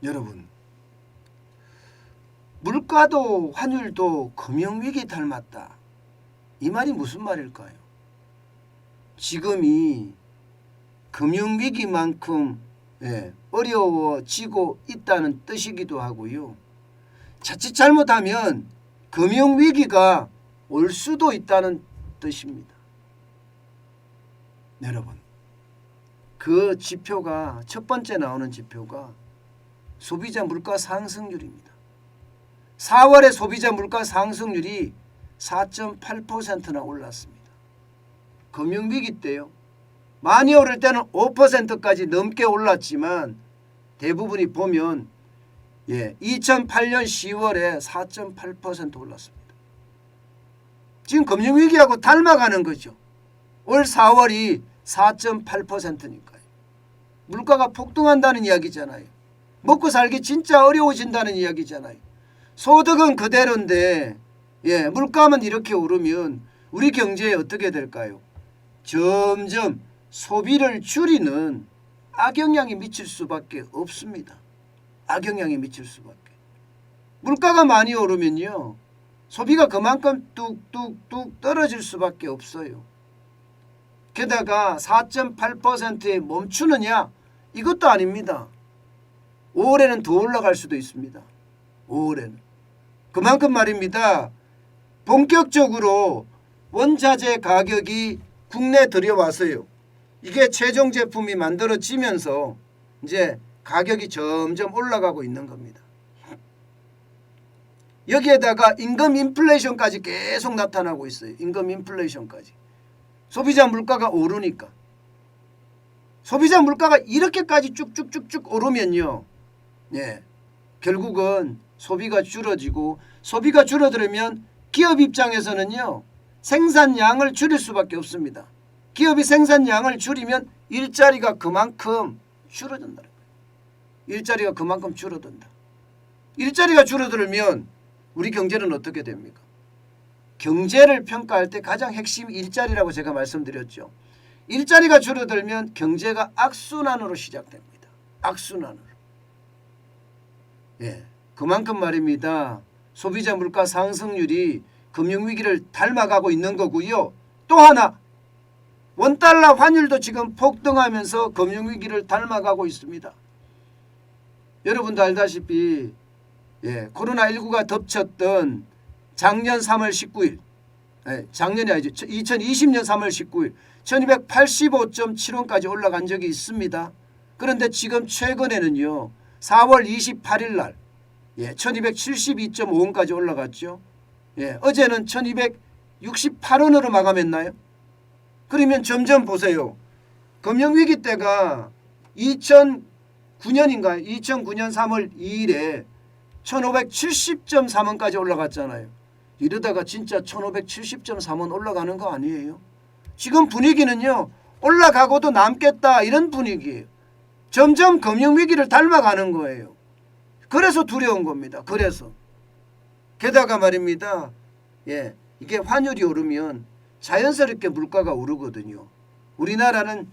여러분, 물가도 환율도 금융위기 닮았다. 이 말이 무슨 말일까요? 지금이 금융위기만큼 어려워지고 있다는 뜻이기도 하고요. 자칫 잘못하면 금융위기가 올 수도 있다는 뜻입니다. 여러분, 그 지표가 첫 번째 나오는 지표가 소비자 물가 상승률입니다. 4월에 소비자 물가 상승률이 4.8%나 올랐습니다. 금융위기 때요. 많이 오를 때는 5%까지 넘게 올랐지만 대부분이 보면 2008년 10월에 4.8% 올랐습니다. 지금 금융위기하고 닮아가는 거죠. 올 4월이 4.8%니까요. 물가가 폭등한다는 이야기잖아요. 먹고 살기 진짜 어려워진다는 이야기잖아요. 소득은 그대로인데 물가만 이렇게 오르면 우리 경제에 어떻게 될까요? 점점 소비를 줄이는 악영향이 미칠 수밖에 없습니다. 악영향이 미칠 수밖에. 물가가 많이 오르면요, 소비가 그만큼 뚝뚝뚝 떨어질 수밖에 없어요. 게다가 4.8%에 멈추느냐? 이것도 아닙니다. 5월에는 더 올라갈 수도 있습니다. 5월에는. 그만큼 말입니다. 본격적으로 원자재 가격이 국내 들여와서요, 이게 최종 제품이 만들어지면서 이제 가격이 점점 올라가고 있는 겁니다. 여기에다가 임금 인플레이션까지 계속 나타나고 있어요. 임금 인플레이션까지. 소비자 물가가 오르니까. 소비자 물가가 이렇게까지 쭉쭉쭉쭉 오르면요, 결국은 소비가 줄어지고, 소비가 줄어들면 기업 입장에서는요, 생산량을 줄일 수밖에 없습니다. 기업이 생산량을 줄이면 일자리가 그만큼 줄어든다는 거예요. 일자리가 그만큼 줄어든다. 일자리가 줄어들면 우리 경제는 어떻게 됩니까? 경제를 평가할 때 가장 핵심 일자리라고 제가 말씀드렸죠. 일자리가 줄어들면 경제가 악순환으로 시작됩니다. 악순환으로. 그만큼 말입니다. 소비자 물가 상승률이 금융위기를 닮아가고 있는 거고요. 또 하나, 원달러 환율도 지금 폭등하면서 금융위기를 닮아가고 있습니다. 여러분도 알다시피 코로나19가 덮쳤던 작년 3월 19일, 작년이 아니죠. 2020년 3월 19일 1285.7원까지 올라간 적이 있습니다. 그런데 지금 최근에는요, 4월 28일 날 1272.5원까지 올라갔죠. 어제는 1268원으로 마감했나요? 그러면 점점 보세요. 금융위기 때가 2009년인가요? 2009년 3월 2일에 1570.3원까지 올라갔잖아요. 이러다가 진짜 1570.3원 올라가는 거 아니에요? 지금 분위기는요, 올라가고도 남겠다 이런 분위기예요. 점점 금융위기를 닮아가는 거예요. 그래서 두려운 겁니다. 그래서. 게다가 말입니다. 이게 환율이 오르면 자연스럽게 물가가 오르거든요. 우리나라는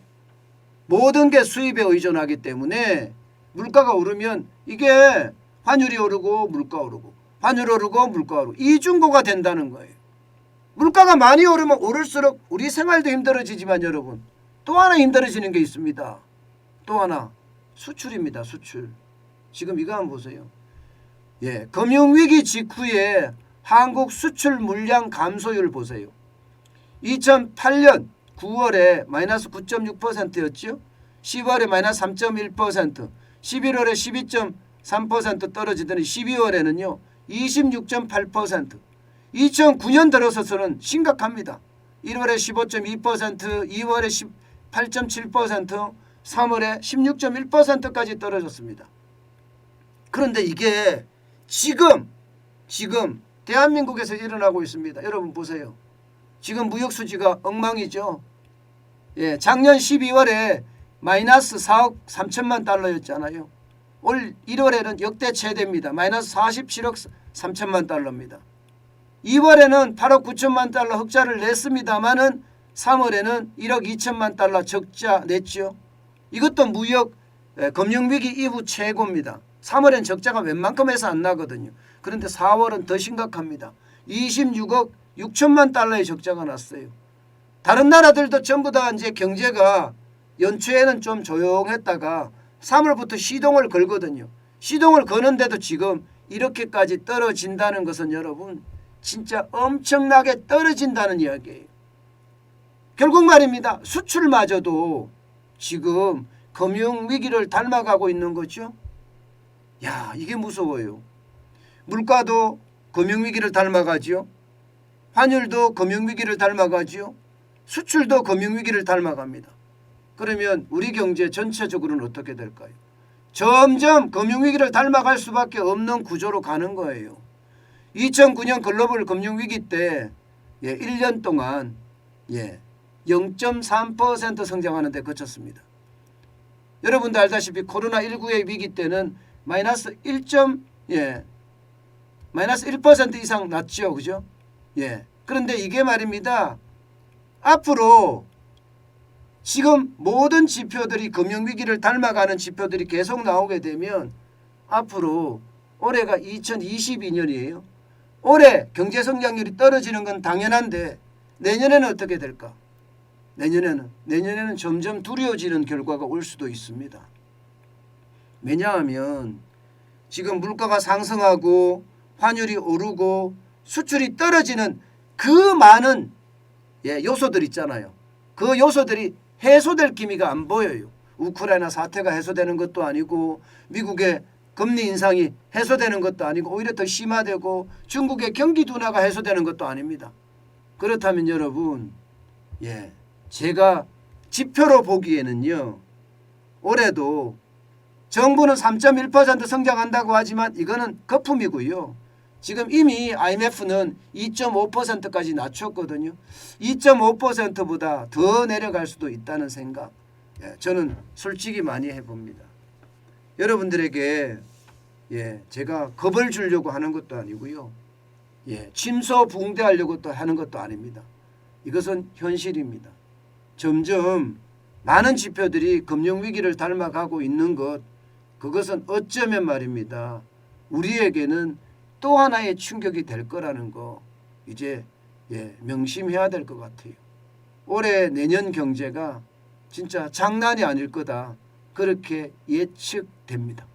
모든 게 수입에 의존하기 때문에 물가가 오르면 이게 환율이 오르고 물가 오르고, 환율 오르고 물가 오르고 이중고가 된다는 거예요. 물가가 많이 오르면 오를수록 우리 생활도 힘들어지지만 여러분, 또 하나 힘들어지는 게 있습니다. 또 하나, 수출입니다. 수출. 지금 이거 한번 보세요. 금융위기 직후에 한국 수출 물량 감소율 보세요. 2008년 9월에 마이너스 9.6%였죠. 10월에 마이너스 3.1%, 11월에 12.3% 떨어지더니 12월에는요 26.8%. 2009년 들어서서는 심각합니다. 1월에 15.2%, 2월에 18.7%, 3월에 16.1%까지 떨어졌습니다. 그런데 이게 지금 대한민국에서 일어나고 있습니다. 여러분 보세요. 지금 무역수지가 엉망이죠. 작년 12월에 마이너스 4억 3천만 달러였잖아요. 올 1월에는 역대 최대입니다. 마이너스 47억 3천만 달러입니다. 2월에는 8억 9천만 달러 흑자를 냈습니다마는 3월에는 1억 2천만 달러 적자 냈죠. 이것도 무역 금융위기 이후 최고입니다. 3월엔 적자가 웬만큼 해서 안 나거든요. 그런데 4월은 더 심각합니다. 26억 6천만 달러의 적자가 났어요. 다른 나라들도 전부 다 이제 경제가 연초에는 좀 조용했다가 3월부터 시동을 걸거든요. 시동을 거는데도 지금 이렇게까지 떨어진다는 것은 여러분 진짜 엄청나게 떨어진다는 이야기예요. 결국 말입니다. 수출마저도 지금 금융위기를 닮아가고 있는 거죠. 야, 이게 무서워요. 물가도 금융위기를 닮아가지요. 환율도 금융위기를 닮아가지요. 수출도 금융위기를 닮아갑니다. 그러면 우리 경제 전체적으로는 어떻게 될까요? 점점 금융위기를 닮아갈 수밖에 없는 구조로 가는 거예요. 2009년 글로벌 금융위기 때 1년 동안 0.3% 성장하는 데 그쳤습니다. 여러분도 알다시피 코로나19의 위기 때는 마이너스 1% 이상 났죠. 그죠? 그런데 이게 말입니다. 앞으로 지금 모든 지표들이 금융위기를 닮아가는 지표들이 계속 나오게 되면 앞으로 올해가 2022년이에요. 올해 경제성장률이 떨어지는 건 당연한데 내년에는 어떻게 될까? 내년에는 점점 두려워지는 결과가 올 수도 있습니다. 왜냐하면 지금 물가가 상승하고 환율이 오르고 수출이 떨어지는 그 많은 요소들 있잖아요. 그 요소들이 해소될 기미가 안 보여요. 우크라이나 사태가 해소되는 것도 아니고 미국의 금리 인상이 해소되는 것도 아니고 오히려 더 심화되고 중국의 경기 둔화가 해소되는 것도 아닙니다. 그렇다면 여러분 제가 지표로 보기에는요. 올해도 정부는 3.1% 성장한다고 하지만 이거는 거품이고요. 지금 이미 IMF는 2.5%까지 낮췄거든요. 2.5%보다 더 내려갈 수도 있다는 생각 저는 솔직히 많이 해봅니다. 여러분들에게 제가 겁을 주려고 하는 것도 아니고요. 침소붕대하려고 또 하는 것도 아닙니다. 이것은 현실입니다. 점점 많은 지표들이 금융위기를 닮아가고 있는 것 그것은 어쩌면 말입니다. 우리에게는 또 하나의 충격이 될 거라는 거 이제 명심해야 될 것 같아요. 올해 내년 경제가 진짜 장난이 아닐 거다 그렇게 예측됩니다.